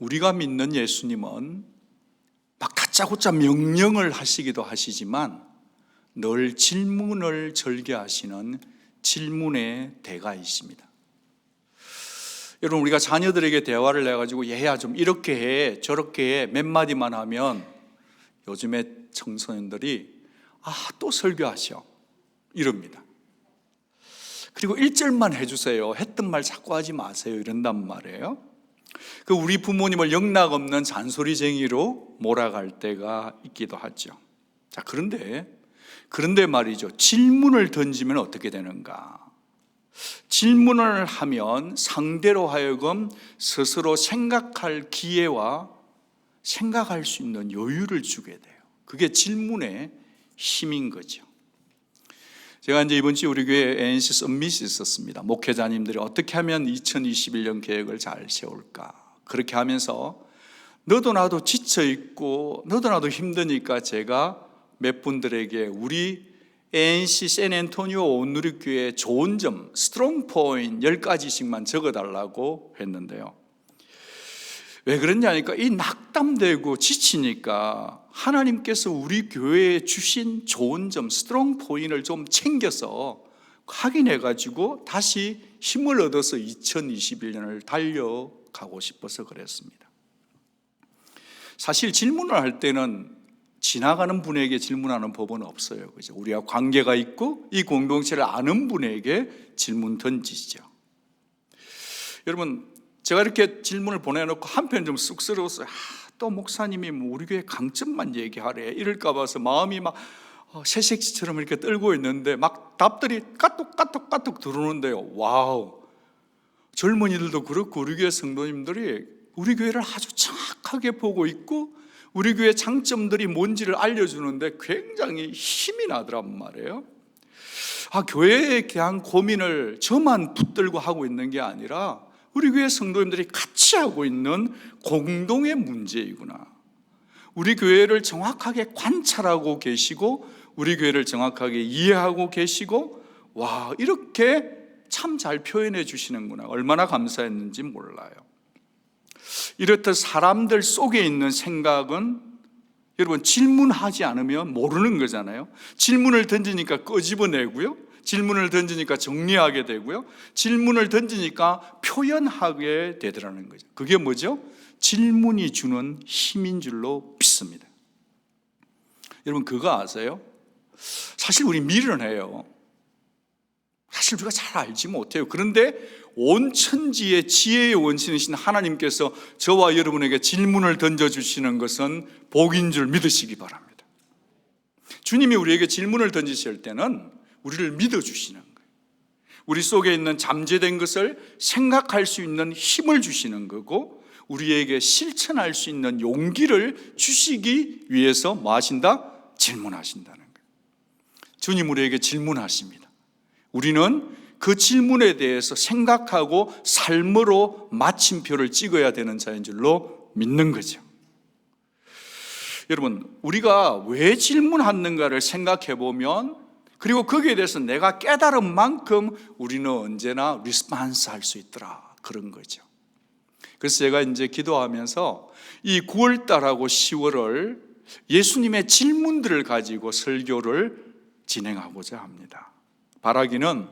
우리가 믿는 예수님은 막 다짜고짜 명령을 하시기도 하시지만 늘 질문을 절개하시는 질문의 대가이십니다. 여러분, 우리가 자녀들에게 대화를 해가지고 얘야 좀 이렇게 해 저렇게 해 몇 마디만 하면 요즘에 청소년들이 또 설교하셔 이럽니다. 그리고 1절만 해주세요, 했던 말 자꾸 하지 마세요 이런단 말이에요. 우리 부모님을 영락없는 잔소리쟁이로 몰아갈 때가 있기도 하죠. 자, 그런데 말이죠, 질문을 던지면 어떻게 되는가? 질문을 하면 상대로 하여금 스스로 생각할 기회와 생각할 수 있는 여유를 주게 돼요. 그게 질문의 힘인 거죠. 제가 이제 이번 주에 우리 교회 ANC 서밋이 있었습니다. 목회자님들이 어떻게 하면 2021년 계획을 잘 세울까? 그렇게 하면서 너도 나도 지쳐있고 너도 나도 힘드니까 제가 몇 분들에게 우리 ANC 샌앤토니오 온누리교회의 좋은 점, 스트롱 포인트 10가지씩만 적어달라고 했는데요. 왜 그러냐니까 이 낙담되고 지치니까 하나님께서 우리 교회에 주신 좋은 점, 스트롱 포인트를 좀 챙겨서 확인해가지고 다시 힘을 얻어서 2021년을 달려가고 싶어서 그랬습니다. 사실 질문을 할 때는 지나가는 분에게 질문하는 법은 없어요. 그죠? 우리와 관계가 있고 이 공동체를 아는 분에게 질문 던지죠. 여러분, 제가 이렇게 질문을 보내놓고 한편 좀 쑥스러웠어요. 또 목사님이 우리 교회 강점만 얘기하래 이럴까 봐서 마음이 막 새색시처럼 이렇게 떨고 있는데 막 답들이 까똑 들어오는데요. 와우, 젊은이들도 그렇고 우리 교회 성도님들이 우리 교회를 아주 정확하게 보고 있고 우리 교회 장점들이 뭔지를 알려주는데 굉장히 힘이 나더란 말이에요. 교회에 대한 고민을 저만 붙들고 하고 있는 게 아니라 우리 교회 성도님들이 같이 하고 있는 공동의 문제이구나. 우리 교회를 정확하게 관찰하고 계시고 우리 교회를 정확하게 이해하고 계시고 이렇게 참 잘 표현해 주시는구나. 얼마나 감사했는지 몰라요. 이렇듯 사람들 속에 있는 생각은 여러분 질문하지 않으면 모르는 거잖아요. 질문을 던지니까 끄집어내고요, 질문을 던지니까 정리하게 되고요, 질문을 던지니까 표현하게 되더라는 거죠. 그게 뭐죠? 질문이 주는 힘인 줄로 믿습니다. 여러분, 그거 아세요? 사실 우리 미련해요. 사실 우리가 잘 알지 못해요. 그런데 온 천지의 지혜의 원신이신 하나님께서 저와 여러분에게 질문을 던져주시는 것은 복인 줄 믿으시기 바랍니다. 주님이 우리에게 질문을 던지실 때는 우리를 믿어주시는 거예요. 우리 속에 있는 잠재된 것을 생각할 수 있는 힘을 주시는 거고 우리에게 실천할 수 있는 용기를 주시기 위해서 뭐 하신다? 질문하신다는 거예요. 주님 우리에게 질문하십니다. 우리는 그 질문에 대해서 생각하고 삶으로 마침표를 찍어야 되는 자인 줄로 믿는 거죠. 여러분, 우리가 왜 질문하는가를 생각해 보면 그리고 거기에 대해서 내가 깨달은 만큼 우리는 언제나 리스폰스 할 수 있더라, 그런 거죠. 그래서 제가 이제 기도하면서 이 9월달하고 10월을 예수님의 질문들을 가지고 설교를 진행하고자 합니다. 바라기는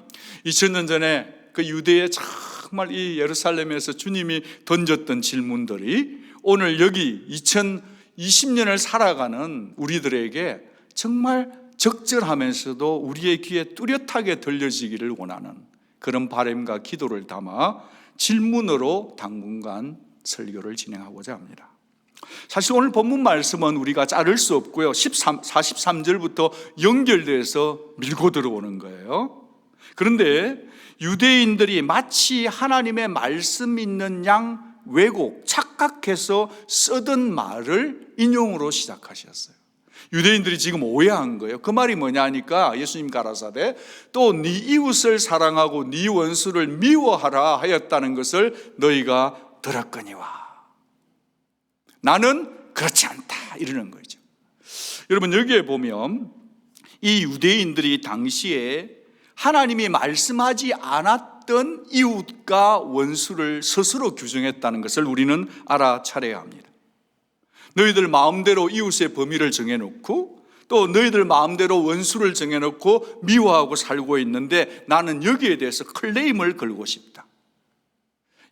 2000년 전에 그 유대의 정말 이 예루살렘에서 주님이 던졌던 질문들이 오늘 여기 2020년을 살아가는 우리들에게 정말 적절하면서도 우리의 귀에 뚜렷하게 들려지기를 원하는 그런 바람과 기도를 담아 질문으로 당분간 설교를 진행하고자 합니다. 사실 오늘 본문 말씀은 우리가 자를 수 없고요, 43절부터 연결돼서 밀고 들어오는 거예요. 그런데 유대인들이 마치 하나님의 말씀 있는 양 왜곡, 착각해서 쓰던 말을 인용으로 시작하셨어요. 유대인들이 지금 오해한 거예요. 그 말이 뭐냐 하니까 예수님 가라사대 또 네 이웃을 사랑하고 네 원수를 미워하라 하였다는 것을 너희가 들었거니와 나는 그렇지 않다, 이러는 거죠. 여러분, 여기에 보면 이 유대인들이 당시에 하나님이 말씀하지 않았던 이웃과 원수를 스스로 규정했다는 것을 우리는 알아차려야 합니다. 너희들 마음대로 이웃의 범위를 정해놓고 또 너희들 마음대로 원수를 정해놓고 미워하고 살고 있는데 나는 여기에 대해서 클레임을 걸고 싶다.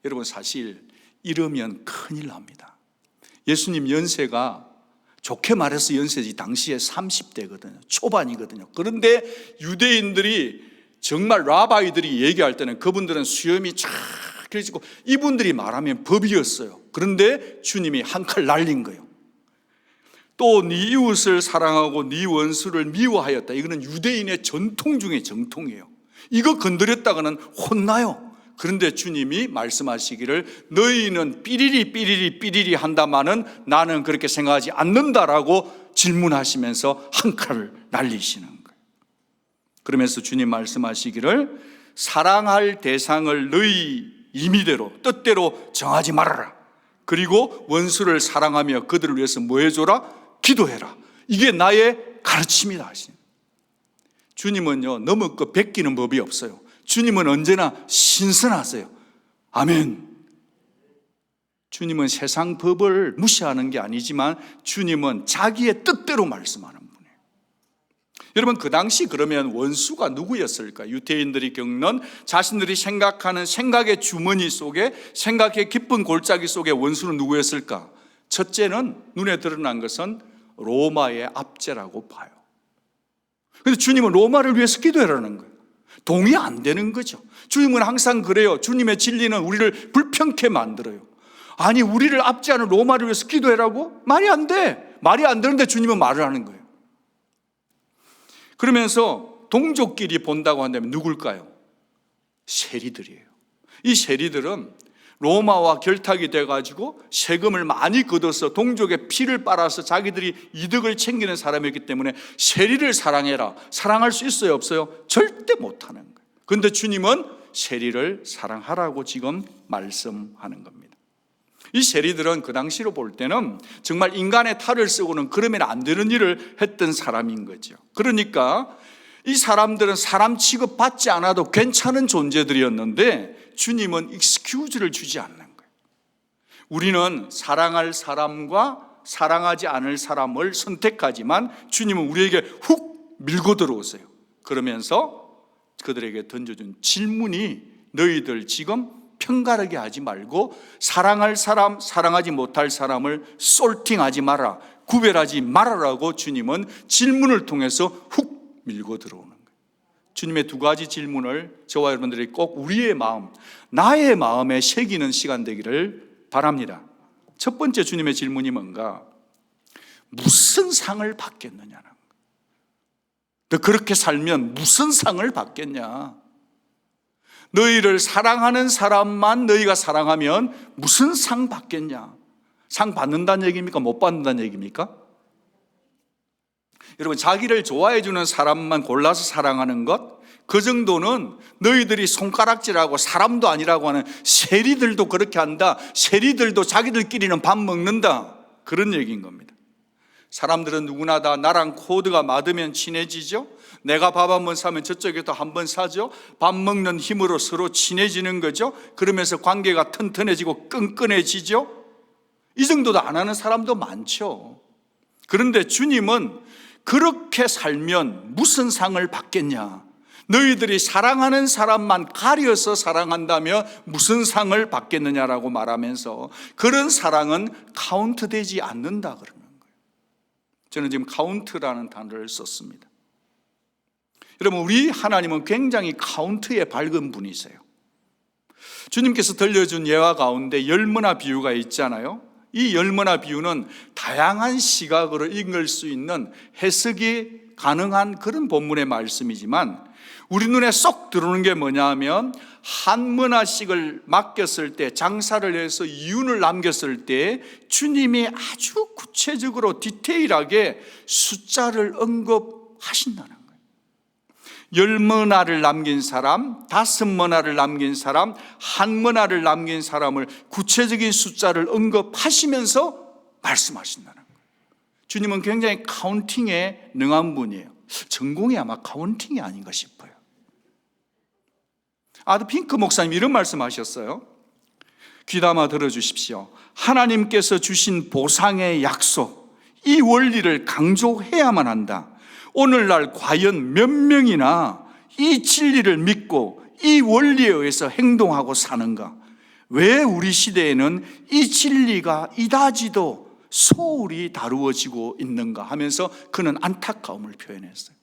여러분, 사실 이러면 큰일 납니다. 예수님 연세가 좋게 말해서 연세지 당시에 30대거든요. 초반이거든요. 그런데 유대인들이 정말 라바이들이 얘기할 때는 그분들은 수염이 쫙 길어지고 이분들이 말하면 법이었어요. 그런데 주님이 한 칼 날린 거예요. 또 네 이웃을 사랑하고 네 원수를 미워하였다. 이거는 유대인의 전통 중에 정통이에요. 이거 건드렸다가는 혼나요. 그런데 주님이 말씀하시기를 너희는 삐리리 한다마는 나는 그렇게 생각하지 않는다라고 질문하시면서 한 칼을 날리시는 거예요. 그러면서 주님 말씀하시기를 사랑할 대상을 너희 임의대로 뜻대로 정하지 말아라. 그리고 원수를 사랑하며 그들을 위해서 뭐 해줘라? 기도해라. 이게 나의 가르침이다 하시는. 주님은요 너무 베끼는 법이 없어요. 주님은 언제나 신선하세요. 아멘. 주님은 세상 법을 무시하는 게 아니지만 주님은 자기의 뜻대로 말씀하는 분이에요. 여러분, 그 당시 그러면 원수가 누구였을까? 유대인들이 겪는 자신들이 생각하는 생각의 주머니 속에, 생각의 깊은 골짜기 속에 원수는 누구였을까? 첫째는 눈에 드러난 것은 로마의 압제라고 봐요. 그런데 주님은 로마를 위해서 기도해라는 거예요. 동의 안 되는 거죠. 주님은 항상 그래요. 주님의 진리는 우리를 불평케 만들어요. 아니, 우리를 압제하는 로마를 위해서 기도해라고? 말이 안 돼. 말이 안 되는데 주님은 말을 하는 거예요. 그러면서 동족끼리 본다고 한다면 누굴까요? 세리들이에요. 이 세리들은 로마와 결탁이 돼가지고 세금을 많이 걷어서 동족의 피를 빨아서 자기들이 이득을 챙기는 사람이었기 때문에 세리를 사랑해라. 사랑할 수 있어요, 없어요? 절대 못하는 거예요. 그런데 주님은 세리를 사랑하라고 지금 말씀하는 겁니다. 이 세리들은 그 당시로 볼 때는 정말 인간의 탈을 쓰고는 그러면 안 되는 일을 했던 사람인 거죠. 그러니까 이 사람들은 사람 취급받지 않아도 괜찮은 존재들이었는데 주님은 익스큐즈를 주지 않는 거예요. 우리는 사랑할 사람과 사랑하지 않을 사람을 선택하지만 주님은 우리에게 훅 밀고 들어오세요. 그러면서 그들에게 던져준 질문이 너희들 지금 편가르게 하지 말고 사랑할 사람, 사랑하지 못할 사람을 솔팅하지 마라, 구별하지 말아라고 주님은 질문을 통해서 훅 밀고 들어오는 거예요. 주님의 두 가지 질문을 저와 여러분들이 꼭 우리의 마음, 나의 마음에 새기는 시간 되기를 바랍니다. 첫 번째 주님의 질문이 뭔가? 무슨 상을 받겠느냐는 거예요. 너 그렇게 살면 무슨 상을 받겠냐? 너희를 사랑하는 사람만 너희가 사랑하면 무슨 상 받겠냐? 상 받는다는 얘기입니까? 못 받는다는 얘기입니까? 여러분, 자기를 좋아해 주는 사람만 골라서 사랑하는 것, 그 정도는 너희들이 손가락질하고 사람도 아니라고 하는 세리들도 그렇게 한다. 세리들도 자기들끼리는 밥 먹는다. 그런 얘기인 겁니다. 사람들은 누구나 다 나랑 코드가 맞으면 친해지죠. 내가 밥 한 번 사면 저쪽에도 한 번 사죠. 밥 먹는 힘으로 서로 친해지는 거죠. 그러면서 관계가 튼튼해지고 끈끈해지죠. 이 정도도 안 하는 사람도 많죠. 그런데 주님은 그렇게 살면 무슨 상을 받겠냐? 너희들이 사랑하는 사람만 가려서 사랑한다면 무슨 상을 받겠느냐라고 말하면서 그런 사랑은 카운트되지 않는다 그러는 거예요. 저는 지금 카운트라는 단어를 썼습니다. 여러분, 우리 하나님은 굉장히 카운트에 밝은 분이세요. 주님께서 들려준 예화 가운데 열무나 비유가 있잖아요. 이 열무나 비유는 다양한 시각으로 읽을 수 있는 해석이 가능한 그런 본문의 말씀이지만 우리 눈에 쏙 들어오는 게 뭐냐 하면 한 머나씩을 맡겼을 때, 장사를 해서 이윤을 남겼을 때 주님이 아주 구체적으로 디테일하게 숫자를 언급하신다는 거예요. 10머나를 남긴 사람, 5머나를 남긴 사람, 1머나를 남긴 사람을 구체적인 숫자를 언급하시면서 말씀하신다는 거예요. 주님은 굉장히 카운팅에 능한 분이에요. 전공이 아마 카운팅이 아닌가 싶어요. 아드 핑크 목사님 이런 말씀하셨어요. 귀담아 들어주십시오. 하나님께서 주신 보상의 약속, 이 원리를 강조해야만 한다. 오늘날 과연 몇 명이나 이 진리를 믿고 이 원리에 의해서 행동하고 사는가? 왜 우리 시대에는 이 진리가 이다지도 소홀히 다루어지고 있는가 하면서 그는 안타까움을 표현했어요.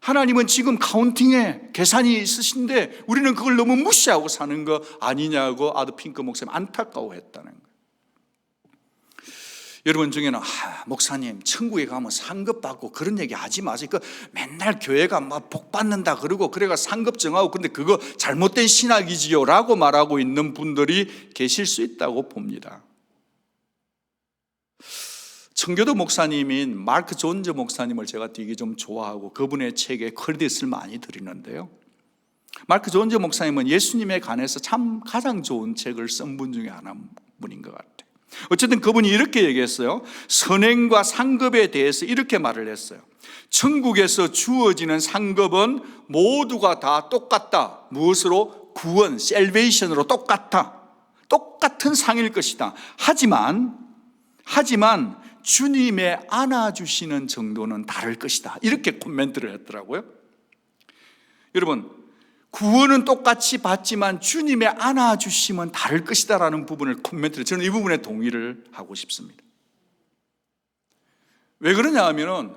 하나님은 지금 카운팅에 계산이 있으신데 우리는 그걸 너무 무시하고 사는 거 아니냐고 아드 핑크 목사님 안타까워했다는 거예요. 여러분 중에는 목사님 천국에 가면 상급 받고 그런 얘기 하지 마세요. 그 맨날 교회가 막 복 받는다 그러고 그래가 상급 정하고 근데 그거 잘못된 신학이지요 라고 말하고 있는 분들이 계실 수 있다고 봅니다. 청교도 목사님인 마크 존즈 목사님을 제가 되게 좀 좋아하고 그분의 책에 크레딧을 많이 드리는데요, 마크 존즈 목사님은 예수님에 관해서 참 가장 좋은 책을 쓴 분 중에 분인 것 같아요. 어쨌든 그분이 이렇게 얘기했어요. 선행과 상급에 대해서 이렇게 말을 했어요. 천국에서 주어지는 상급은 모두가 다 똑같다. 무엇으로? 구원, 셀베이션으로 똑같아. 똑같은 상일 것이다. 하지만 주님의 안아주시는 정도는 다를 것이다. 이렇게 코멘트를 했더라고요. 여러분, 구원은 똑같이 받지만 주님의 안아주심은 다를 것이다 라는 부분을 코멘트를, 저는 이 부분에 동의를 하고 싶습니다. 왜 그러냐 하면은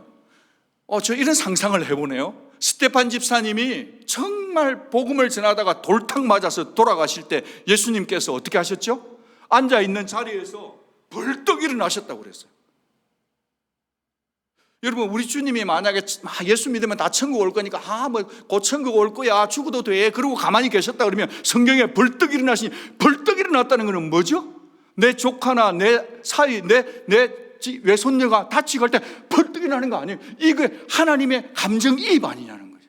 저 이런 상상을 해보네요. 스테판 집사님이 정말 복음을 전하다가 돌탕 맞아서 돌아가실 때 예수님께서 어떻게 하셨죠? 앉아있는 자리에서 벌떡 일어나셨다고 그랬어요. 여러분, 우리 주님이 만약에 예수 믿으면 다 천국 올 거니까 곧 천국 올 거야, 죽어도 돼, 그러고 가만히 계셨다 그러면 성경에 벌떡 일어나시니, 벌떡 일어났다는 것은 뭐죠? 내 조카나 내 사위, 내 외손녀가 다치고 할 때 벌떡 일어나는 거 아니에요. 이게 하나님의 감정이입 아니냐는 거죠.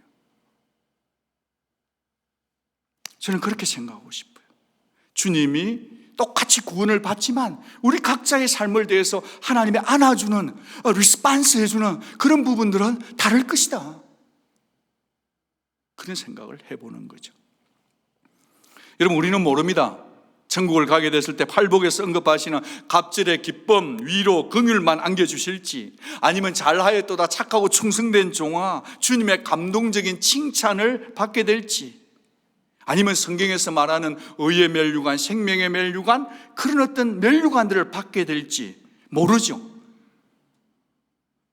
저는 그렇게 생각하고 싶어요. 주님이 똑같이 구원을 받지만 우리 각자의 삶을 대해서 하나님의 안아주는, 리스판스 해주는 그런 부분들은 다를 것이다. 그런 생각을 해보는 거죠. 여러분, 우리는 모릅니다. 천국을 가게 됐을 때 팔복에서 언급하시는 갑절의 기쁨, 위로, 긍휼만 안겨주실지, 아니면 잘하였도다 착하고 충성된 종아, 주님의 감동적인 칭찬을 받게 될지, 아니면 성경에서 말하는 의의 멸류관, 생명의 멸류관, 그런 어떤 멸류관들을 받게 될지 모르죠.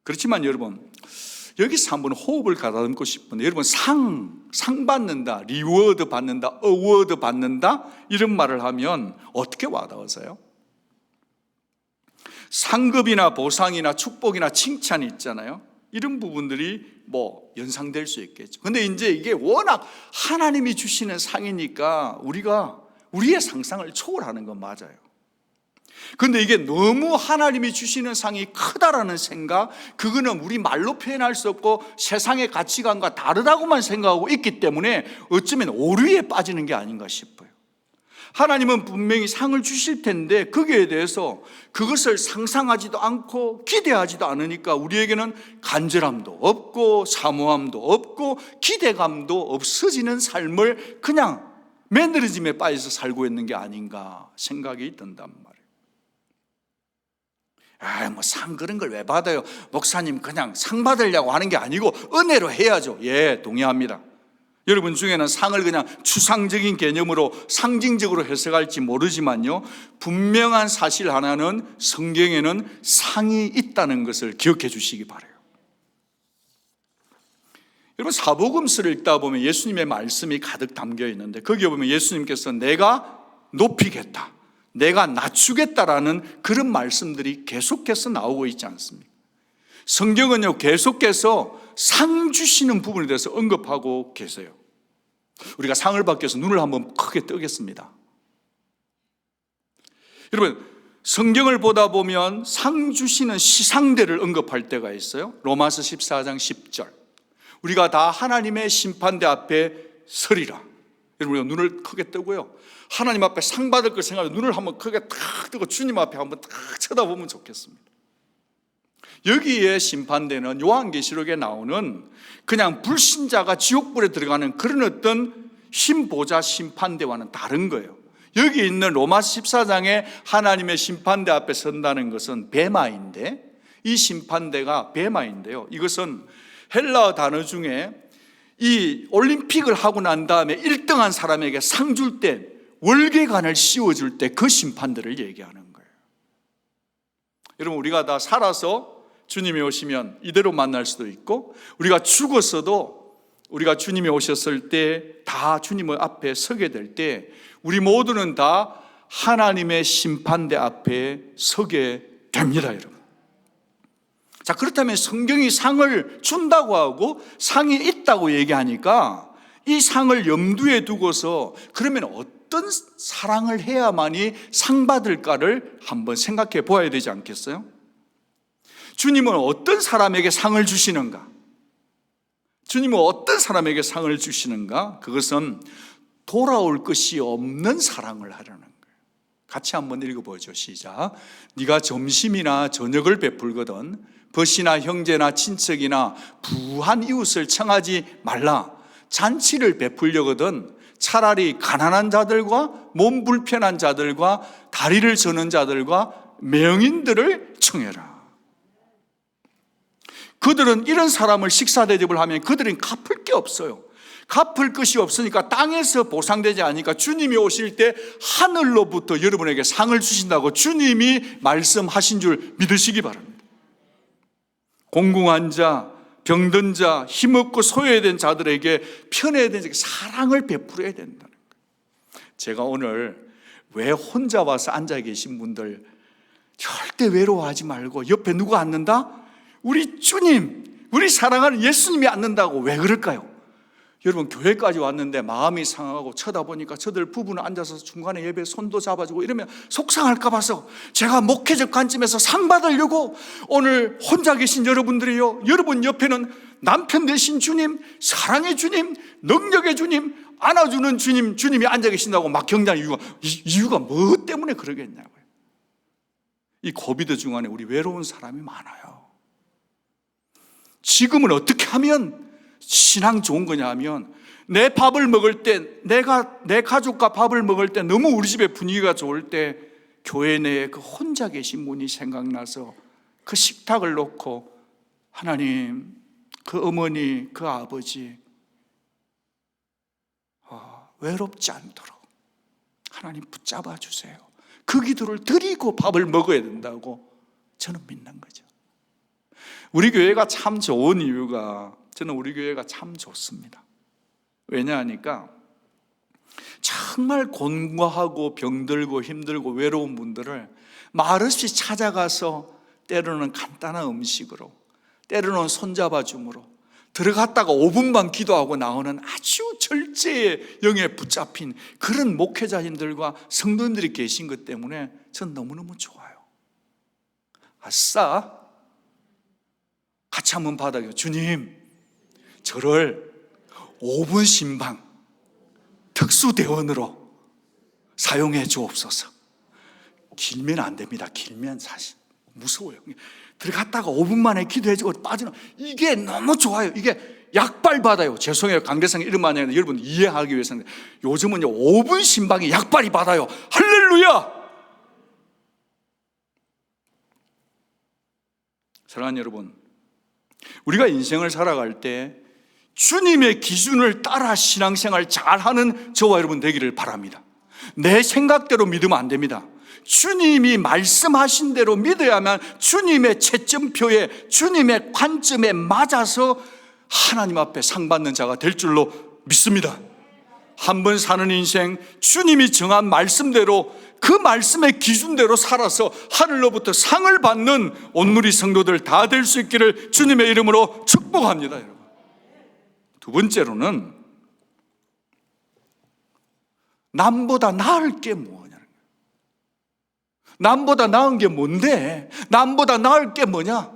그렇지만 여러분, 여기서 한번 호흡을 가다듬고 싶은데, 여러분, 상 받는다, 리워드 받는다, 어워드 받는다, 이런 말을 하면 어떻게 와닿으세요? 상급이나 보상이나 축복이나 칭찬이 있잖아요. 이런 부분들이 연상될 수 있겠죠. 근데 이제 이게 워낙 하나님이 주시는 상이니까 우리가 우리의 상상을 초월하는 건 맞아요. 근데 이게 너무 하나님이 주시는 상이 크다라는 생각, 그거는 우리 말로 표현할 수 없고 세상의 가치관과 다르다고만 생각하고 있기 때문에 어쩌면 오류에 빠지는 게 아닌가 싶어요. 하나님은 분명히 상을 주실 텐데 거기에 대해서 그것을 상상하지도 않고 기대하지도 않으니까 우리에게는 간절함도 없고 사모함도 없고 기대감도 없어지는 삶을 그냥 매너리즘에 빠져서 살고 있는 게 아닌가 생각이 든단 말이에요. 상 그런 걸 왜 받아요? 목사님 그냥 상 받으려고 하는 게 아니고 은혜로 해야죠. 예, 동의합니다. 여러분 중에는 상을 그냥 추상적인 개념으로 상징적으로 해석할지 모르지만요, 분명한 사실 하나는 성경에는 상이 있다는 것을 기억해 주시기 바라요. 여러분, 사복음서를 읽다 보면 예수님의 말씀이 가득 담겨 있는데 거기에 보면 예수님께서 내가 높이겠다, 내가 낮추겠다라는 그런 말씀들이 계속해서 나오고 있지 않습니까? 성경은요, 계속해서 상 주시는 부분에 대해서 언급하고 계세요. 우리가 상을 받기 위해서 눈을 한번 크게 뜨겠습니다. 여러분, 성경을 보다 보면 상 주시는 시상대를 언급할 때가 있어요. 로마서 14장 10절, 우리가 다 하나님의 심판대 앞에 서리라. 여러분, 우리가 눈을 크게 뜨고요, 하나님 앞에 상 받을 걸 생각하고 눈을 한번 크게 탁 뜨고 주님 앞에 한번 탁 쳐다보면 좋겠습니다. 여기에 심판대는 요한계시록에 나오는 그냥 불신자가 지옥불에 들어가는 그런 어떤 힘보자 심판대와는 다른 거예요. 여기 있는 로마 14장에 하나님의 심판대 앞에 선다는 것은 베마인데, 이 심판대가 베마인데요, 이것은 헬라어 단어 중에 이 올림픽을 하고 난 다음에 1등한 사람에게 상 줄 때 월계관을 씌워줄 때 그 심판대를 얘기하는 거예요. 여러분, 우리가 다 살아서 주님이 오시면 이대로 만날 수도 있고, 우리가 죽었어도 우리가 주님이 오셨을 때 다 주님 앞에 서게 될 때 우리 모두는 다 하나님의 심판대 앞에 서게 됩니다, 여러분. 자, 그렇다면 성경이 상을 준다고 하고 상이 있다고 얘기하니까 이 상을 염두에 두고서 그러면 어떤 사랑을 해야만이 상 받을까를 한번 생각해 보아야 되지 않겠어요? 주님은 어떤 사람에게 상을 주시는가? 주님은 어떤 사람에게 상을 주시는가? 그것은 돌아올 것이 없는 사랑을 하려는 거예요. 같이 한번 읽어보죠. 시작. 네가 점심이나 저녁을 베풀거든 벗이나 형제나 친척이나 부한 이웃을 청하지 말라. 잔치를 베풀려거든 차라리 가난한 자들과 몸 불편한 자들과 다리를 저는 자들과 명인들을 청해라. 그들은 이런 사람을 식사 대접을 하면 그들은 갚을 게 없어요. 갚을 것이 없으니까 땅에서 보상되지 않으니까 주님이 오실 때 하늘로부터 여러분에게 상을 주신다고 주님이 말씀하신 줄 믿으시기 바랍니다. 공공한 자, 병든 자, 힘없고 소외된 자들에게 편애된 자에게 사랑을 베풀어야 된다는 거예요. 제가 오늘 왜 혼자 와서 앉아 계신 분들 절대 외로워하지 말고 옆에 누가 앉는다? 우리 주님, 우리 사랑하는 예수님이 앉는다고 왜 그럴까요? 여러분, 교회까지 왔는데 마음이 상하고 쳐다보니까 저들 부부는 앉아서 중간에 예배 손도 잡아주고 이러면 속상할까 봐서 제가 목회적 관점에서 상 받으려고 오늘 혼자 계신 여러분들이요, 여러분 옆에는 남편 되신 주님, 사랑의 주님, 능력의 주님, 안아주는 주님, 주님이 앉아 계신다고 막 경장하는 이유가 뭐 때문에 그러겠냐고요. 이 코비드 중간에 우리 외로운 사람이 많아요. 지금은 어떻게 하면 신앙 좋은 거냐 하면, 내 밥을 먹을 때, 내 가족과 밥을 먹을 때 너무 우리 집의 분위기가 좋을 때 교회 내에 그 혼자 계신 분이 생각나서 그 식탁을 놓고 하나님, 그 어머니, 그 아버지 외롭지 않도록 하나님 붙잡아 주세요. 그 기도를 드리고 밥을 먹어야 된다고 저는 믿는 거죠. 우리 교회가 참 좋은 이유가, 저는 우리 교회가 참 좋습니다. 왜냐하니까 정말 곤고하고 병들고 힘들고 외로운 분들을 말없이 찾아가서 때로는 간단한 음식으로, 때로는 손잡아줌으로 들어갔다가 5분만 기도하고 나오는 아주 절제의 영에 붙잡힌 그런 목회자님들과 성도님들이 계신 것 때문에 전 너무너무 좋아요. 아싸, 같이 한번 받아요. 주님, 저를 5분 신방 특수대원으로 사용해 주옵소서. 길면 안 됩니다. 길면 사실 무서워요. 들어갔다가 5분 만에 기도해주고 빠지는, 이게 너무 좋아요. 이게 약발 받아요. 죄송해요, 강대상 이름 많이 하는데 여러분 이해하기 위해서는 요즘은 5분 신방에 약발이 받아요. 할렐루야. 사랑하는 여러분, 우리가 인생을 살아갈 때 주님의 기준을 따라 신앙생활 잘하는 저와 여러분 되기를 바랍니다. 내 생각대로 믿으면 안 됩니다. 주님이 말씀하신 대로 믿어야만 주님의 채점표에, 주님의 관점에 맞아서 하나님 앞에 상 받는 자가 될 줄로 믿습니다. 한 번 사는 인생, 주님이 정한 말씀대로, 그 말씀의 기준대로 살아서 하늘로부터 상을 받는 온누리 성도들 다 될 수 있기를 주님의 이름으로 축복합니다. 여러분, 두 번째로는 남보다 나을 게 뭐냐는 거예요. 남보다 나은 게 뭔데? 남보다 나을 게 뭐냐?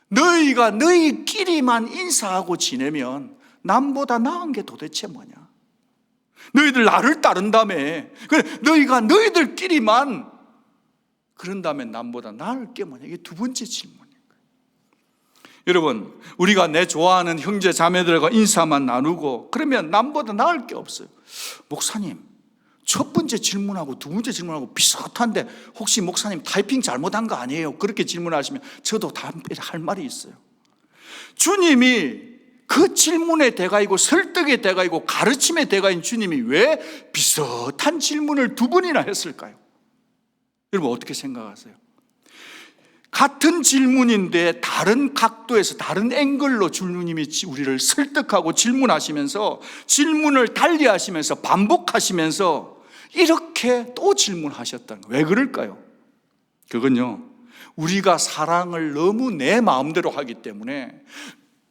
너희가 너희끼리만 인사하고 지내면 남보다 나은 게 도대체 뭐냐? 너희들 나를 따른다며. 너희가 너희들끼리만 그런다면 남보다 나을 게 뭐냐? 이게 두 번째 질문인 거예요. 여러분, 우리가 내 좋아하는 형제 자매들과 인사만 나누고 그러면 남보다 나을 게 없어요. 목사님, 첫 번째 질문하고 두 번째 질문하고 비슷한데 혹시 목사님 타이핑 잘못한 거 아니에요? 그렇게 질문하시면 저도 할 말이 있어요. 주님이 그 질문의 대가이고 설득의 대가이고 가르침의 대가인 주님이 왜 비슷한 질문을 두 번이나 했을까요? 여러분 어떻게 생각하세요? 같은 질문인데 다른 각도에서 다른 앵글로 주님이 우리를 설득하고 질문하시면서 질문을 달리하시면서 반복하시면서 이렇게 또 질문하셨다는 거예요. 왜 그럴까요? 그건요, 우리가 사랑을 너무 내 마음대로 하기 때문에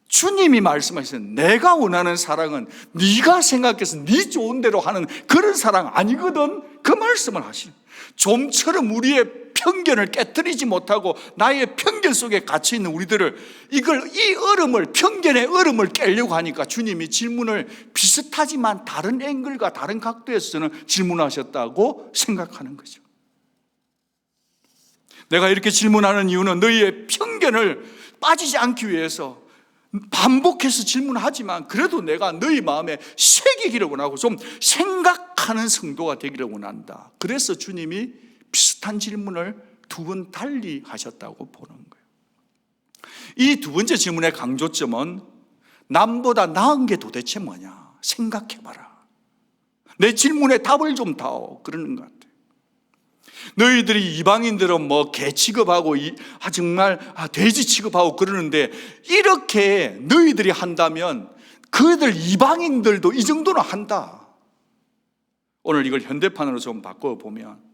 주님이 말씀하시는 내가 원하는 사랑은 네가 생각해서 네 좋은 대로 하는 그런 사랑 아니거든. 그 말씀을 하시는, 좀처럼 우리의 편견을 깨뜨리지 못하고 나의 편견 속에 갇혀있는 우리들을 이 얼음을, 편견의 얼음을 깨려고 하니까 주님이 질문을 비슷하지만 다른 앵글과 다른 각도에서 저는 질문하셨다고 생각하는 거죠. 내가 이렇게 질문하는 이유는 너희의 편견을 빠지지 않기 위해서 반복해서 질문하지만 그래도 내가 너희 마음에 새기기를 원하고 좀 생각하는 성도가 되기를 원한다. 그래서 주님이 비슷한 질문을 두 번 달리 하셨다고 보는 거예요. 이 두 번째 질문의 강조점은 남보다 나은 게 도대체 뭐냐 생각해봐라. 내 질문에 답을 좀 다오. 그러는 것 같아요. 너희들이 이방인들은 뭐 개 취급하고 정말 돼지 취급하고 그러는데 이렇게 너희들이 한다면 그들 이방인들도 이 정도는 한다. 오늘 이걸 현대판으로 좀 바꿔보면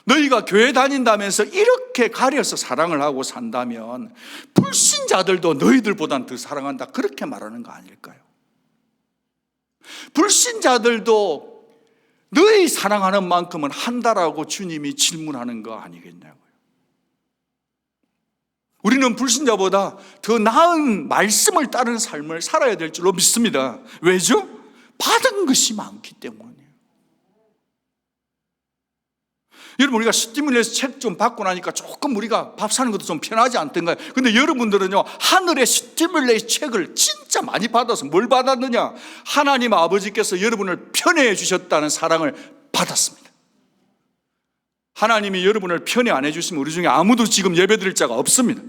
너희가 교회 다닌다면서 이렇게 가려서 사랑을 하고 산다면 불신자들도 너희들보단 더 사랑한다. 그렇게 말하는 거 아닐까요? 불신자들도 너희 사랑하는 만큼은 한다라고 주님이 질문하는 거 아니겠냐고요. 우리는 불신자보다 더 나은 말씀을 따르는 삶을 살아야 될 줄로 믿습니다. 왜죠? 받은 것이 많기 때문이에요. 여러분, 우리가 스티뮬레이션 책 좀 받고 나니까 조금 우리가 밥 사는 것도 좀 편하지 않던가요? 근데 여러분들은요, 하늘의 스티뮬레이션 책을 진짜 많이 받아서 뭘 받았느냐? 하나님 아버지께서 여러분을 편애해 주셨다는 사랑을 받았습니다. 하나님이 여러분을 편애 안 해주시면 우리 중에 아무도 지금 예배드릴 자가 없습니다.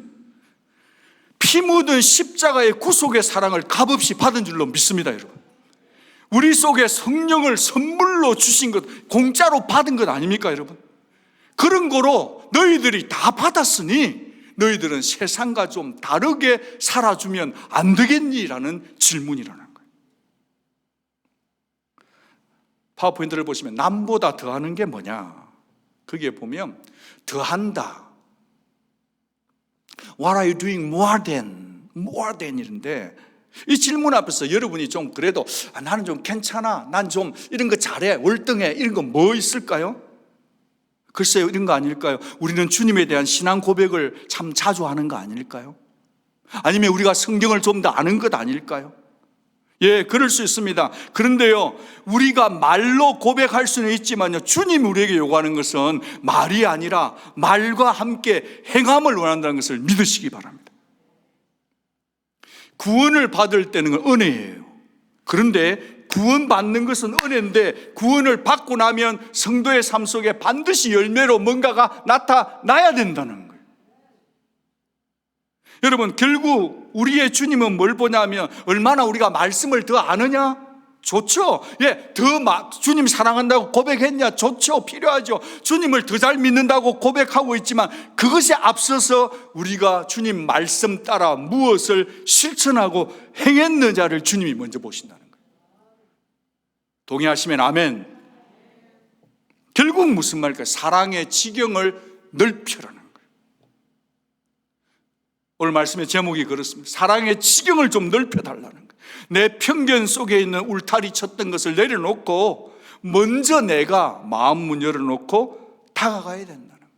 피 묻은 십자가의 구속의 사랑을 값없이 받은 줄로 믿습니다. 여러분, 우리 속에 성령을 선물로 주신 것, 공짜로 받은 것 아닙니까? 여러분, 그런 거로 너희들이 다 받았으니 너희들은 세상과 좀 다르게 살아주면 안 되겠니? 라는 질문이라는 거예요. 파워포인트를 보시면 남보다 더하는 게 뭐냐? 거기에 보면 더한다. What are you doing more than 이런데 이 질문 앞에서 여러분이 좀 그래도 나는 좀 괜찮아, 난 좀 이런 거 잘해, 월등해, 이런 거 뭐 있을까요? 글쎄요, 이런 거 아닐까요? 우리는 주님에 대한 신앙 고백을 참 자주 하는 거 아닐까요? 아니면 우리가 성경을 좀 더 아는 것 아닐까요? 예, 그럴 수 있습니다. 그런데요, 우리가 말로 고백할 수는 있지만요, 주님이 우리에게 요구하는 것은 말이 아니라 말과 함께 행함을 원한다는 것을 믿으시기 바랍니다. 구원을 받을 때는 은혜예요. 그런데 구원받는 것은 은혜인데 구원을 받고 나면 성도의 삶 속에 반드시 열매로 뭔가가 나타나야 된다는 거예요. 여러분, 결국 우리의 주님은 뭘 보냐면 얼마나 우리가 말씀을 더 아느냐? 좋죠. 예, 주님 사랑한다고 고백했냐? 좋죠. 필요하죠. 주님을 더 잘 믿는다고 고백하고 있지만 그것에 앞서서 우리가 주님 말씀 따라 무엇을 실천하고 행했느냐를 주님이 먼저 보신다는 거예요. 동의하시면 아멘. 결국 무슨 말일까요? 사랑의 지경을 넓혀라는 거예요. 오늘 말씀의 제목이 그렇습니다. 사랑의 지경을 좀 넓혀달라는 거예요. 내 편견 속에 있는 울타리 쳤던 것을 내려놓고 먼저 내가 마음 문 열어놓고 다가가야 된다는 거예요.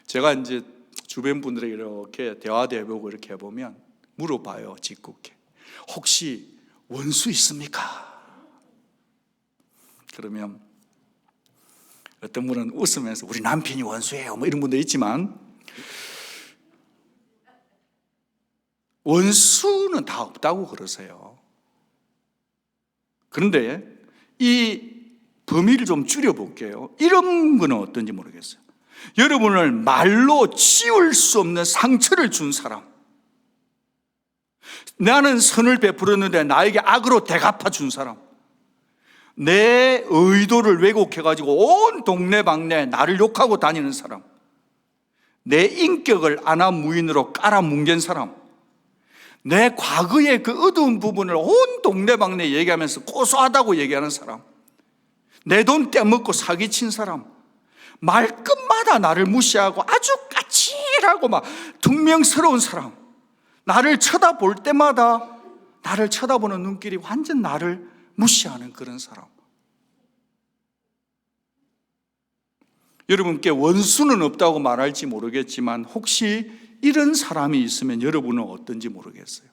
제가 이제 주변 분들에게 이렇게 대화도 해보고 이렇게 해보면 물어봐요. 짓궂게, 혹시 원수 있습니까? 그러면 어떤 분은 웃으면서 우리 남편이 원수예요 뭐 이런 분도 있지만 원수는 다 없다고 그러세요. 그런데 이 범위를 좀 줄여볼게요. 이런 거는 어떤지 모르겠어요. 여러분을 말로 지울 수 없는 상처를 준 사람, 나는 선을 베풀었는데 나에게 악으로 대갚아 준 사람, 내 의도를 왜곡해가지고 온 동네방네 나를 욕하고 다니는 사람, 내 인격을 아나무인으로 깔아뭉갠 사람, 내 과거의 그 어두운 부분을 온 동네방네 얘기하면서 고소하다고 얘기하는 사람, 내 돈 떼먹고 사기친 사람, 말끝마다 나를 무시하고 아주 까칠하고 막 퉁명스러운 사람, 나를 쳐다볼 때마다 나를 쳐다보는 눈길이 완전 나를 무시하는 그런 사람. 여러분께 원수는 없다고 말할지 모르겠지만 혹시 이런 사람이 있으면 여러분은 어떤지 모르겠어요.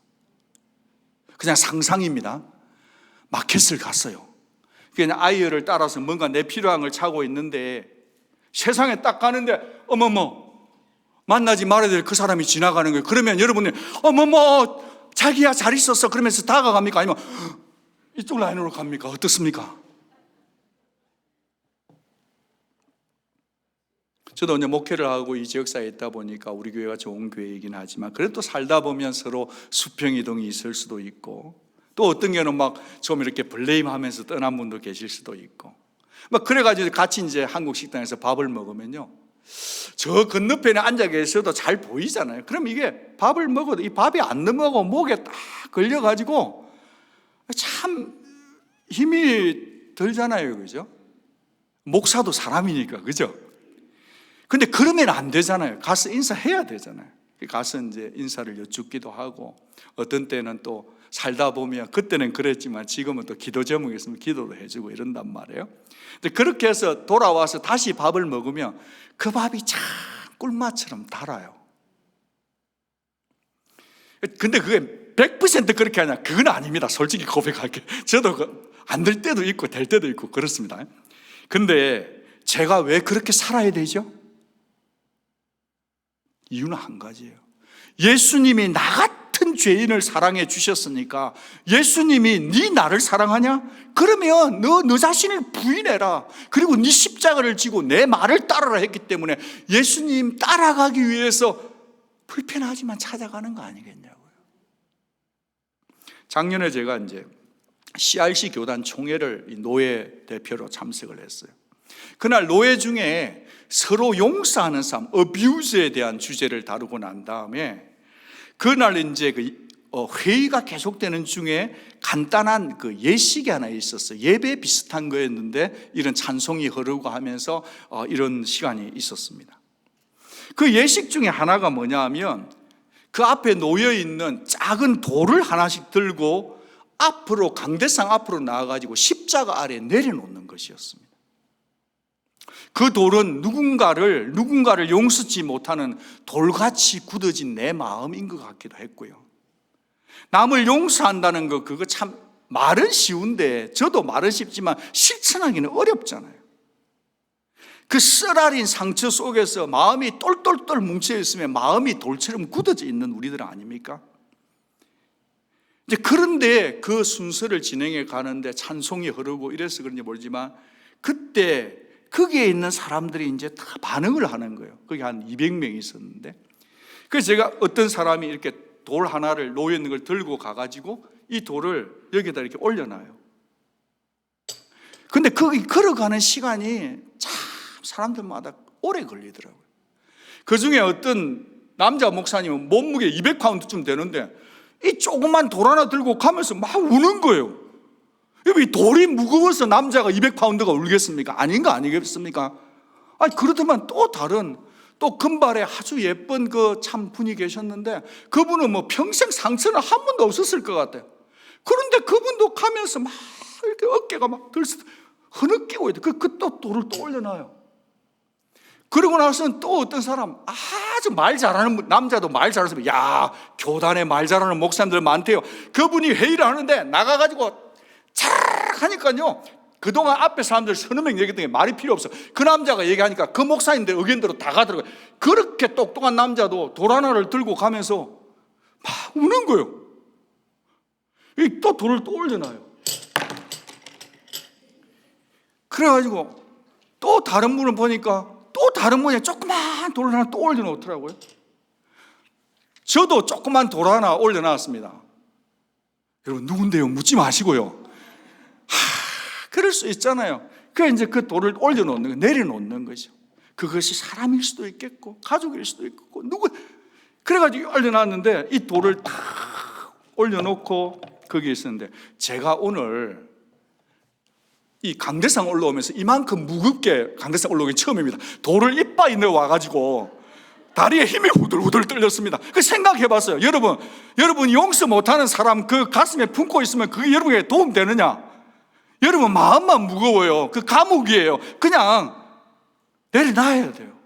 그냥 상상입니다. 마켓을 갔어요. 그냥 아이를 따라서 뭔가 내 필요한 걸 차고 있는데 세상에 딱 가는데 어머머 만나지 말아야 될 그 사람이 지나가는 거예요. 그러면 여러분이 어머머 자기야 잘 있었어 그러면서 다가갑니까? 아니면 이쪽 라인으로 갑니까? 어떻습니까? 저도 이제 목회를 하고 이 지역사회에 있다 보니까 우리 교회가 좋은 교회이긴 하지만 그래도 살다 보면 서로 수평이동이 있을 수도 있고 또 어떤 경우는 막 좀 이렇게 블레임하면서 떠난 분도 계실 수도 있고 막 그래가지고 같이 이제 한국 식당에서 밥을 먹으면요 저 건너편에 앉아 계셔도 잘 보이잖아요. 그럼 이게 밥을 먹어도 이 밥이 안 넘어가고 목에 딱 걸려가지고 참 힘이 들잖아요. 그죠? 목사도 사람이니까 그죠? 근데 그러면 안 되잖아요. 가서 인사해야 되잖아요. 가서 이제 인사를 여쭙기도 하고 어떤 때는 또 살다 보면 그때는 그랬지만 지금은 또 기도 제목이 있으면 기도도 해주고 이런단 말이에요. 근데 그렇게 해서 돌아와서 다시 밥을 먹으면 그 밥이 참 꿀맛처럼 달아요. 근데 그게 100% 그렇게 하냐? 그건 아닙니다. 솔직히 고백할게. 저도 안 될 때도 있고 될 때도 있고 그렇습니다. 근데 제가 왜 그렇게 살아야 되죠? 이유는 한 가지예요. 예수님이 나 같은 죄인을 사랑해 주셨으니까 예수님이 네 나를 사랑하냐? 그러면 너 자신을 부인해라. 그리고 네 십자가를 지고 내 말을 따르라 했기 때문에 예수님 따라가기 위해서 불편하지만 찾아가는 거 아니겠냐고요. 작년에 제가 이제 CRC 교단 총회를 노예 대표로 참석을 했어요. 그날 노예 중에 서로 용서하는 삶, 어뷰즈에 대한 주제를 다루고 난 다음에 그날 이제 회의가 계속되는 중에 간단한 그 예식이 하나 있었어요. 예배 비슷한 거였는데 이런 찬송이 흐르고 하면서 이런 시간이 있었습니다. 그 예식 중에 하나가 뭐냐면 그 앞에 놓여 있는 작은 돌을 하나씩 들고 앞으로 강대상 앞으로 나와가지고 십자가 아래에 내려놓는 것이었습니다. 그 돌은 누군가를 용서치 못하는 돌같이 굳어진 내 마음인 것 같기도 했고요. 남을 용서한다는 거 그거 참 말은 쉬운데 저도 말은 쉽지만 실천하기는 어렵잖아요. 그 쓰라린 상처 속에서 마음이 똘똘똘 뭉쳐 있으면 마음이 돌처럼 굳어져 있는 우리들 아닙니까? 이제 그런데 그 순서를 진행해 가는데 찬송이 흐르고 이래서 그런지 모르지만 그때 거기에 있는 사람들이 이제 다 반응을 하는 거예요. 거기 한 200명이 있었는데 그래서 제가 어떤 사람이 이렇게 돌 하나를 놓여 있는 걸 들고 가가지고 이 돌을 여기다 이렇게 올려놔요. 근데 거기 걸어가는 시간이 참 사람들마다 오래 걸리더라고요. 그 중에 어떤 남자 목사님은 몸무게 200파운드쯤 되는데 이 조그만 돌 하나 들고 가면서 막 우는 거예요. 이 돌이 무거워서 남자가 200파운드가 울겠습니까? 아닌 거 아니겠습니까? 아니 그렇다면 또 다른 또 금발에 아주 예쁜 그 참 분이 계셨는데 그분은 뭐 평생 상처는 한 번도 없었을 것 같아요. 그런데 그분도 가면서 막 이렇게 어깨가 막 흐느끼고 있대. 그 또 돌을 또 올려놔요. 그러고 나서는 또 어떤 사람 아주 말 잘하는 남자도 말 잘하면서 야 교단에 말 잘하는 목사님들 많대요. 그분이 회의를 하는데 나가가지고 차르르 하니까요 그동안 앞에 사람들 서너 명 얘기했던 게 말이 필요 없어. 그 남자가 얘기하니까 그 목사님들 의견대로 다 가더라고요. 그렇게 똑똑한 남자도 돌 하나를 들고 가면서 막 우는 거예요. 또 돌을 또 올려놔요. 그래가지고 또 다른 분을 보니까 또 다른 분이 조그만 돌을 하나 또 올려놓더라고요. 저도 조그만 돌 하나 올려놨습니다. 여러분, 누군데요? 묻지 마시고요. 그럴 수 있잖아요. 그래서 이제 그 돌을 올려놓는 거, 내려놓는 거죠. 그것이 사람일 수도 있겠고 가족일 수도 있고 그래가지고 올려놨는데 이 돌을 탁 올려놓고 거기에 있었는데, 제가 오늘 이 강대상 올라오면서 이만큼 무겁게 강대상 올라오기 처음입니다. 돌을 이빨이 넣어 와가지고 다리에 힘이 후들후들 떨렸습니다. 그 생각해봤어요. 여러분 용서 못하는 사람 그 가슴에 품고 있으면 그게 여러분에게 도움 되느냐? 여러분 마음만 무거워요. 그 감옥이에요. 그냥 내려놔야 돼요.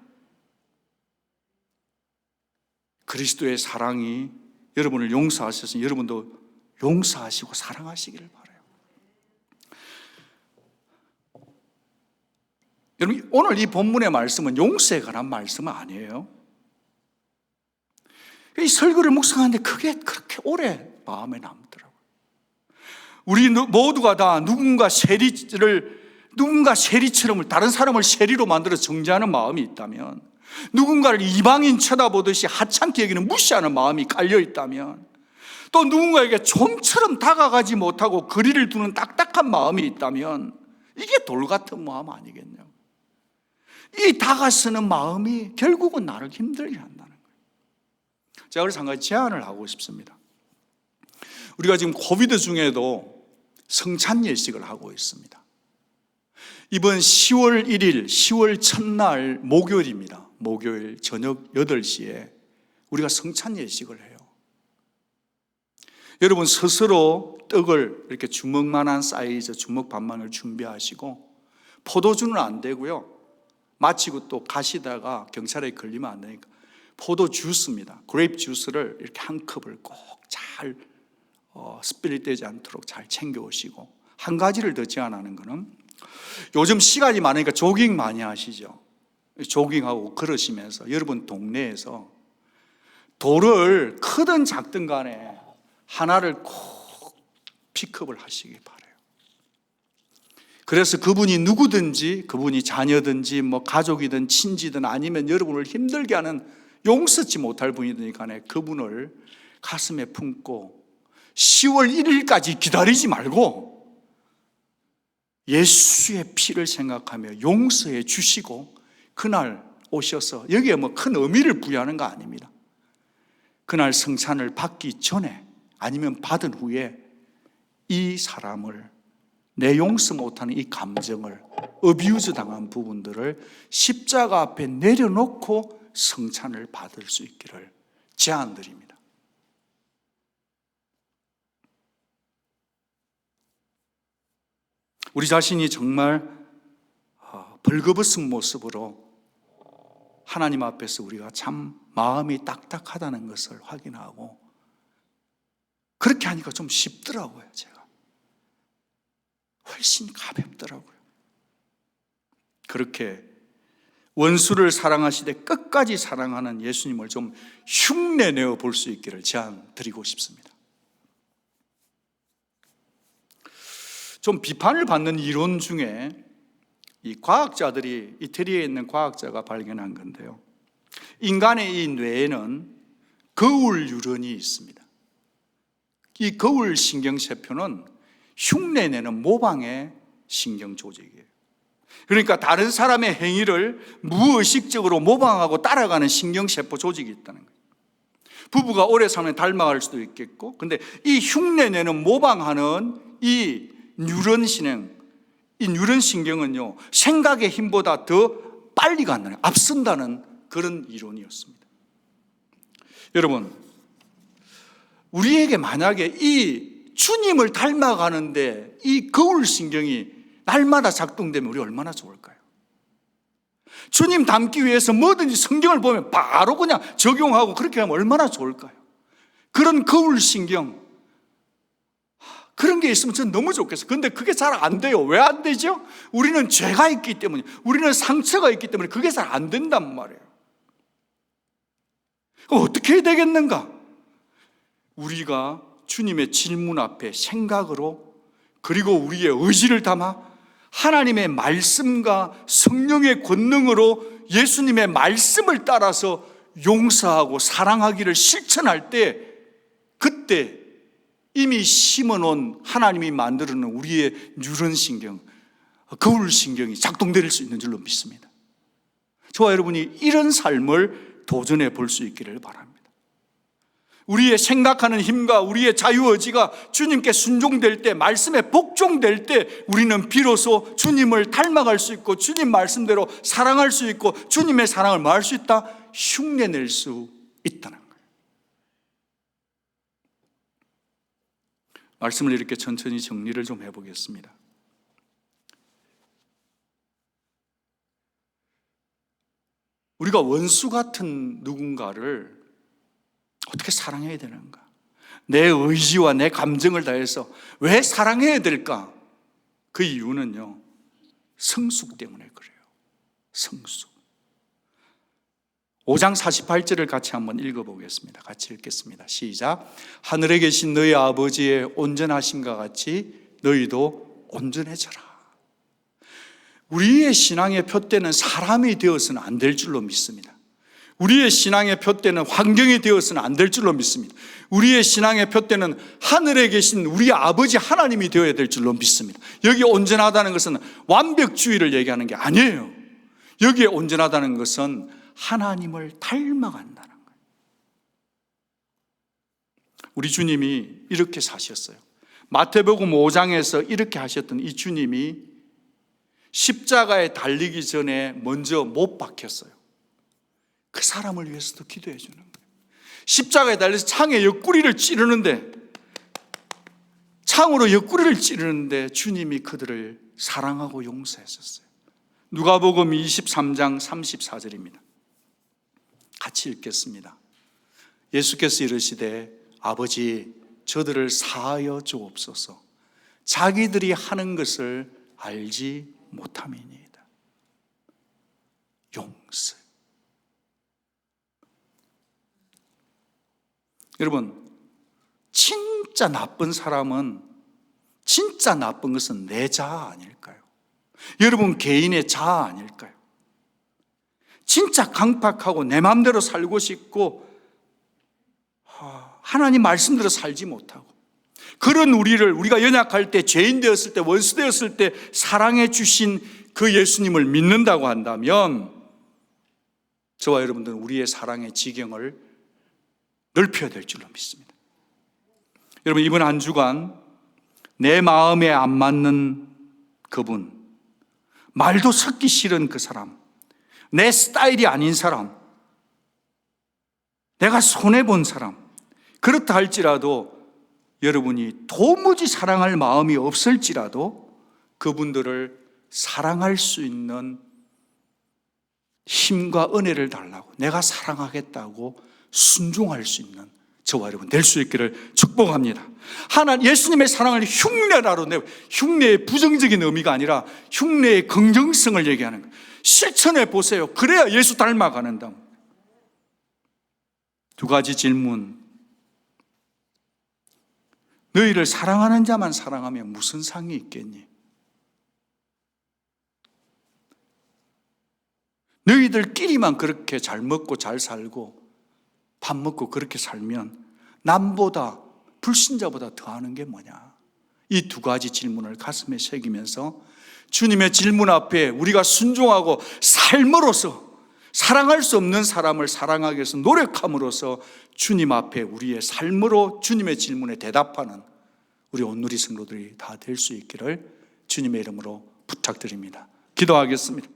그리스도의 사랑이 여러분을 용서하셔서 여러분도 용서하시고 사랑하시기를 바라요. 여러분, 오늘 이 본문의 말씀은 용서에 관한 말씀은 아니에요. 이 설교를 묵상하는데 그게 그렇게 오래 마음에 남더라고요. 우리 모두가 다 누군가 세리처럼 다른 사람을 세리로 만들어 정죄하는 마음이 있다면, 누군가를 이방인 쳐다보듯이 하찮게 여기는 무시하는 마음이 깔려 있다면, 또 누군가에게 좀처럼 다가가지 못하고 거리를 두는 딱딱한 마음이 있다면, 이게 돌 같은 마음 아니겠냐? 이 다가서는 마음이 결국은 나를 힘들게 한다는 거예요. 제가 그래서 한 가지 제안을 하고 싶습니다. 우리가 지금 코비드 중에도 성찬 예식을 하고 있습니다. 이번 10월 1일, 10월 첫날 목요일입니다. 목요일 저녁 8시에 우리가 성찬 예식을 해요. 여러분 스스로 떡을 이렇게 주먹만한 사이즈, 주먹 반만을 준비하시고, 포도주는 안 되고요. 마치고 또 가시다가 경찰에 걸리면 안 되니까 포도 주스입니다. 그레이프 주스를 이렇게 한 컵을 꼭 잘 스피릿 되지 않도록 잘 챙겨 오시고, 한 가지를 더 제안하는 거는, 요즘 시간이 많으니까 조깅 많이 하시죠. 조깅하고 걸으시면서 여러분 동네에서 돌을 크든 작든 간에 하나를 꼭 픽업을 하시기 바라요. 그래서 그분이 누구든지, 그분이 자녀든지 뭐 가족이든 친지든 아니면 여러분을 힘들게 하는 용서치 못할 분이든 간에 그분을 가슴에 품고 10월 1일까지 기다리지 말고 예수의 피를 생각하며 용서해 주시고 그날 오셔서, 여기에 뭐 큰 의미를 부여하는 거 아닙니다. 그날 성찬을 받기 전에 아니면 받은 후에 이 사람을, 내 용서 못하는 이 감정을, 어뷰즈 당한 부분들을 십자가 앞에 내려놓고 성찬을 받을 수 있기를 제안드립니다. 우리 자신이 정말 벌거벗은 모습으로 하나님 앞에서 우리가 참 마음이 딱딱하다는 것을 확인하고, 그렇게 하니까 좀 쉽더라고요. 제가 훨씬 가볍더라고요. 그렇게 원수를 사랑하시되 끝까지 사랑하는 예수님을 좀 흉내내어 볼 수 있기를 제안 드리고 싶습니다. 좀 비판을 받는 이론 중에 이 과학자들이, 이태리에 있는 과학자가 발견한 건데요, 인간의 이 뇌에는 거울 뉴런이 있습니다. 이 거울 신경세포는 흉내내는 모방의 신경 조직이에요. 그러니까 다른 사람의 행위를 무의식적으로 모방하고 따라가는 신경세포 조직이 있다는 거예요. 부부가 오래 살면 닮아갈 수도 있겠고, 근데 이 흉내내는 모방하는 이 뉴런 신경은요, 생각의 힘보다 더 빨리 간다는, 앞선다는 그런 이론이었습니다. 여러분, 우리에게 만약에 이 주님을 닮아가는데 이 거울 신경이 날마다 작동되면 우리 얼마나 좋을까요? 주님 닮기 위해서 뭐든지 성경을 보면 바로 그냥 적용하고 그렇게 하면 얼마나 좋을까요? 그런 거울 신경, 그런 게 있으면 저는 너무 좋겠어요. 그런데 그게 잘 안 돼요. 왜 안 되죠? 우리는 죄가 있기 때문에, 우리는 상처가 있기 때문에 그게 잘 안 된단 말이에요. 어떻게 해야 되겠는가? 우리가 주님의 질문 앞에 생각으로 그리고 우리의 의지를 담아 하나님의 말씀과 성령의 권능으로 예수님의 말씀을 따라서 용서하고 사랑하기를 실천할 때, 그때 이미 심어놓은 하나님이 만들어놓은 우리의 뉴런신경, 거울신경이 작동될 수 있는 줄로 믿습니다. 저와 여러분이 이런 삶을 도전해 볼 수 있기를 바랍니다. 우리의 생각하는 힘과 우리의 자유의지가 주님께 순종될 때, 말씀에 복종될 때 우리는 비로소 주님을 닮아갈 수 있고 주님 말씀대로 사랑할 수 있고 주님의 사랑을 말할 수 있다, 흉내낼 수 있다는 거예요. 말씀을 이렇게 천천히 정리를 좀 해보겠습니다. 우리가 원수 같은 누군가를 어떻게 사랑해야 되는가? 내 의지와 내 감정을 다해서 왜 사랑해야 될까? 그 이유는요, 성숙 때문에 그래요. 성숙. 5장 48절을 같이 한번 읽어보겠습니다. 같이 읽겠습니다. 시작. 하늘에 계신 너희 아버지의 온전하심과 같이 너희도 온전해져라. 우리의 신앙의 표대는 사람이 되어서는 안 될 줄로 믿습니다. 우리의 신앙의 표대는 환경이 되어서는 안 될 줄로 믿습니다. 우리의 신앙의 표대는 하늘에 계신 우리 아버지 하나님이 되어야 될 줄로 믿습니다. 여기 온전하다는 것은 완벽주의를 얘기하는 게 아니에요. 여기에 온전하다는 것은 하나님을 닮아간다는 거예요. 우리 주님이 이렇게 사셨어요. 마태복음 5장에서 이렇게 하셨던 이 주님이 십자가에 달리기 전에 먼저 못 박혔어요. 그 사람을 위해서도 기도해 주는 거예요. 십자가에 달려서 창에 옆구리를 찌르는데, 창으로 옆구리를 찌르는데 주님이 그들을 사랑하고 용서했었어요. 누가복음 23장 34절입니다. 같이 읽겠습니다. 예수께서 이르시되 아버지 저들을 사하여 주옵소서. 자기들이 하는 것을 알지 못함이니이다. 용서. 여러분, 진짜 나쁜 사람은, 진짜 나쁜 것은 내 자아 아닐까요? 여러분 개인의 자아 아닐까요? 진짜 강팍하고 내 마음대로 살고 싶고 하나님 말씀대로 살지 못하고, 그런 우리가 연약할 때, 죄인 되었을 때, 원수 되었을 때 사랑해 주신 그 예수님을 믿는다고 한다면 저와 여러분들은 우리의 사랑의 지경을 넓혀야 될 줄로 믿습니다. 여러분, 이번 한 주간 내 마음에 안 맞는 그분, 말도 섞기 싫은 그 사람, 내 스타일이 아닌 사람, 내가 손해본 사람, 그렇다 할지라도 여러분이 도무지 사랑할 마음이 없을지라도 그분들을 사랑할 수 있는 힘과 은혜를 달라고, 내가 사랑하겠다고 순종할 수 있는 저와 여러분 될 수 있기를 축복합니다. 예수님의 사랑을 흉내라로, 흉내의 부정적인 의미가 아니라 흉내의 긍정성을 얘기하는 거예요. 실천해 보세요. 그래야 예수 닮아가는다. 두 가지 질문. 너희를 사랑하는 자만 사랑하면 무슨 상이 있겠니? 너희들끼리만 그렇게 잘 먹고 잘 살고 밥 먹고 그렇게 살면 남보다, 불신자보다 더하는 게 뭐냐? 이 두 가지 질문을 가슴에 새기면서 주님의 질문 앞에 우리가 순종하고 삶으로서, 사랑할 수 없는 사람을 사랑하기 위해서 노력함으로써 주님 앞에 우리의 삶으로 주님의 질문에 대답하는 우리 온누리 성도들이 다 될 수 있기를 주님의 이름으로 부탁드립니다. 기도하겠습니다.